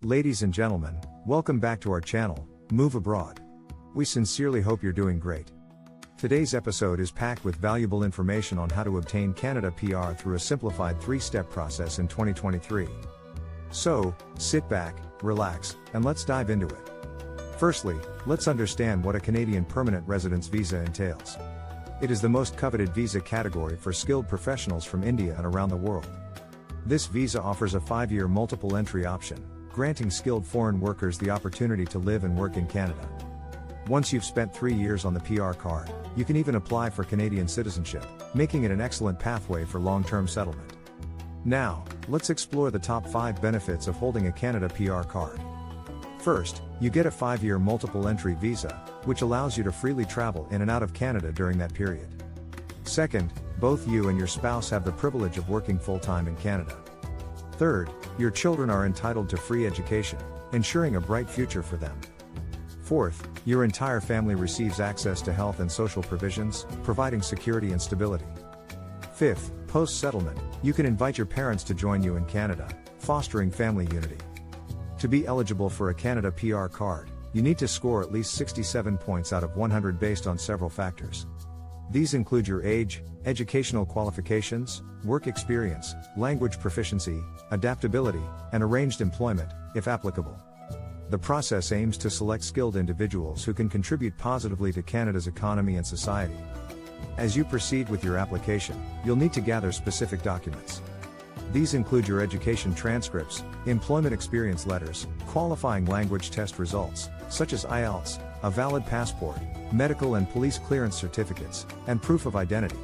Ladies and gentlemen, welcome back to our channel, Move Abroad. We sincerely hope you're doing great. Today's episode is packed with valuable information on how to obtain Canada PR through a simplified 3-step process in 2023. So, sit back, relax, and let's dive into it. Firstly, let's understand what a Canadian Permanent Residence Visa entails. It is the most coveted visa category for skilled professionals from India and around the world. This visa offers a 5-year multiple entry option, granting skilled foreign workers the opportunity to live and work in Canada. Once you've spent 3 years on the PR card, you can even apply for Canadian citizenship, making it an excellent pathway for long-term settlement. Now, let's explore the top 5 benefits of holding a Canada PR card. First, you get a 5-year multiple entry visa, which allows you to freely travel in and out of Canada during that period. Second, both you and your spouse have the privilege of working full-time in Canada. Third, your children are entitled to free education, ensuring a bright future for them. Fourth, your entire family receives access to health and social provisions, providing security and stability. Fifth, post-settlement, you can invite your parents to join you in Canada, fostering family unity. To be eligible for a Canada PR card, you need to score at least 67 points out of 100 based on several factors. These include your age, educational qualifications, work experience, language proficiency, adaptability, and arranged employment, if applicable. The process aims to select skilled individuals who can contribute positively to Canada's economy and society. As you proceed with your application, you'll need to gather specific documents. These include your education transcripts, employment experience letters, qualifying language test results, such as IELTS, a valid passport, medical and police clearance certificates, and proof of identity.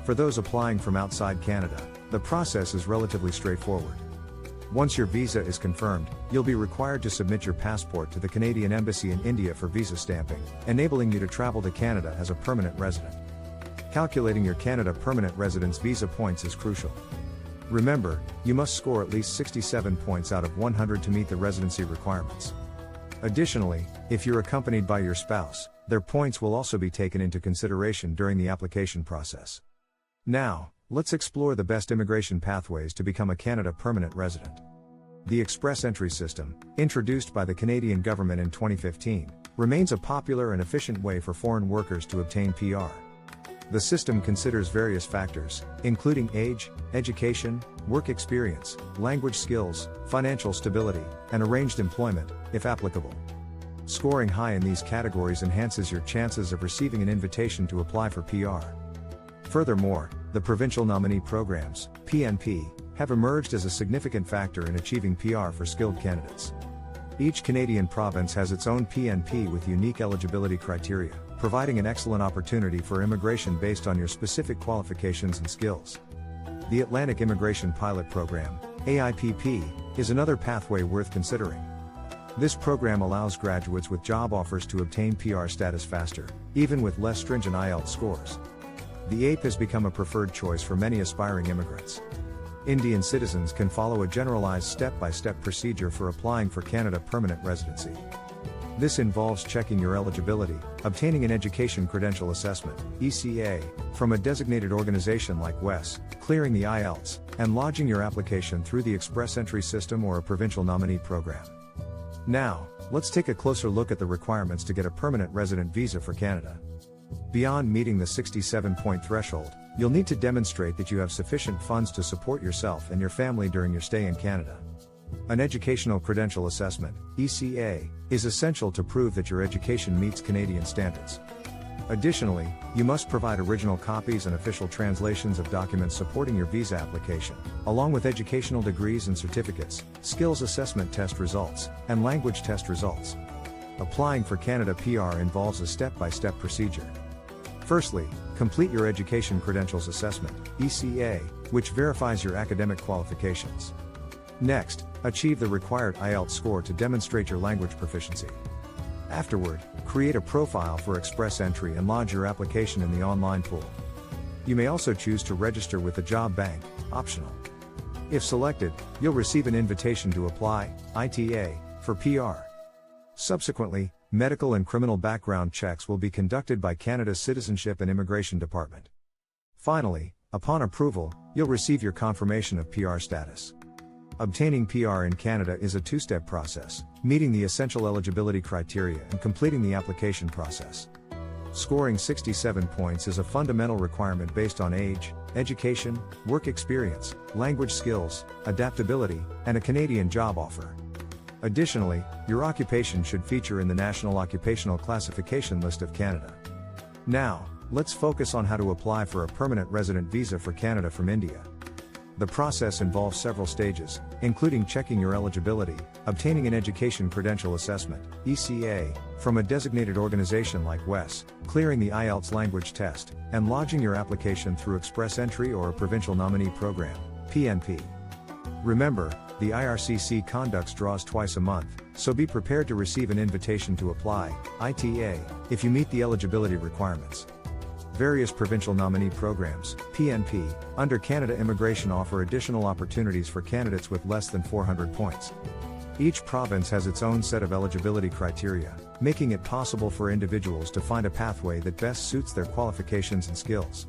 For those applying from outside Canada, the process is relatively straightforward. Once your visa is confirmed, you'll be required to submit your passport to the Canadian Embassy in India for visa stamping, enabling you to travel to Canada as a permanent resident. Calculating your Canada Permanent Residence Visa points is crucial. Remember, you must score at least 67 points out of 100 to meet the residency requirements. Additionally, if you're accompanied by your spouse, their points will also be taken into consideration during the application process. Now, let's explore the best immigration pathways to become a Canada permanent resident. The Express Entry System, introduced by the Canadian government in 2015, remains a popular and efficient way for foreign workers to obtain PR. The system considers various factors, including age, education, work experience, language skills, financial stability, and arranged employment, if applicable. Scoring high in these categories enhances your chances of receiving an invitation to apply for PR. Furthermore, the Provincial Nominee Programs, PNP, have emerged as a significant factor in achieving PR for skilled candidates. Each Canadian province has its own PNP with unique eligibility criteria, providing an excellent opportunity for immigration based on your specific qualifications and skills. The Atlantic Immigration Pilot Program, AIPP, is another pathway worth considering. This program allows graduates with job offers to obtain PR status faster, even with less stringent IELTS scores. The AIP has become a preferred choice for many aspiring immigrants. Indian citizens can follow a generalized step-by-step procedure for applying for Canada permanent residency. This involves checking your eligibility, obtaining an Education Credential Assessment, ECA, from a designated organization like WES, clearing the IELTS, and lodging your application through the Express Entry System or a provincial nominee program. Now, let's take a closer look at the requirements to get a permanent resident visa for Canada. Beyond meeting the 67-point threshold, you'll need to demonstrate that you have sufficient funds to support yourself and your family during your stay in Canada. An Educational Credential Assessment, ECA, is essential to prove that your education meets Canadian standards. Additionally, you must provide original copies and official translations of documents supporting your visa application, along with educational degrees and certificates, skills assessment test results, and language test results. Applying for Canada PR involves a step-by-step procedure. Firstly, complete your Education Credentials Assessment, ECA, which verifies your academic qualifications. Next, achieve the required IELTS score to demonstrate your language proficiency. Afterward, create a profile for Express Entry and lodge your application in the online pool. You may also choose to register with the job bank, optional. If selected, you'll receive an invitation to apply, ITA, for PR. Subsequently, medical and criminal background checks will be conducted by Canada's Citizenship and Immigration Department. Finally, upon approval, you'll receive your confirmation of PR status. Obtaining PR in Canada is a two-step process, meeting the essential eligibility criteria and completing the application process. Scoring 67 points is a fundamental requirement based on age, education, work experience, language skills, adaptability, and a Canadian job offer. Additionally, your occupation should feature in the National Occupational Classification List of Canada. Now, let's focus on how to apply for a permanent resident visa for Canada from India. The process involves several stages, including checking your eligibility, obtaining an Education Credential Assessment (ECA) from a designated organization like WES, clearing the IELTS language test, and lodging your application through Express Entry or a Provincial Nominee Program (PNP). Remember, the IRCC conducts draws twice a month, so be prepared to receive an invitation to apply (ITA) if you meet the eligibility requirements. Various provincial nominee programs, PNP, under Canada Immigration offer additional opportunities for candidates with less than 400 points. Each province has its own set of eligibility criteria, making it possible for individuals to find a pathway that best suits their qualifications and skills.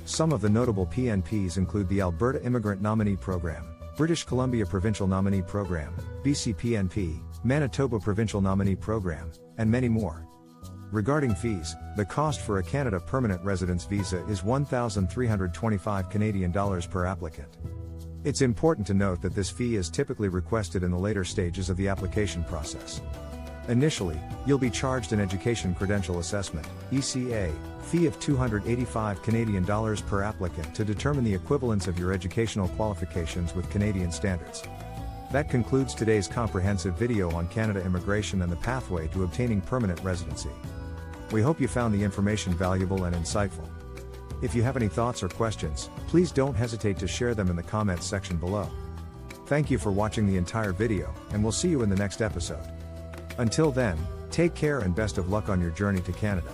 Some of the notable PNPs include the Alberta Immigrant Nominee Program, British Columbia Provincial Nominee Program, BC PNP, Manitoba Provincial Nominee Program, and many more. Regarding fees, the cost for a Canada Permanent Residence Visa is $1,325 Canadian dollars per applicant. It's important to note that this fee is typically requested in the later stages of the application process. Initially, you'll be charged an Education Credential Assessment (ECA) fee of $285 Canadian dollars per applicant to determine the equivalence of your educational qualifications with Canadian standards. That concludes today's comprehensive video on Canada immigration and the pathway to obtaining permanent residency. We hope you found the information valuable and insightful. If you have any thoughts or questions, please don't hesitate to share them in the comments section below. Thank you for watching the entire video, and we'll see you in the next episode. Until then, take care and best of luck on your journey to Canada.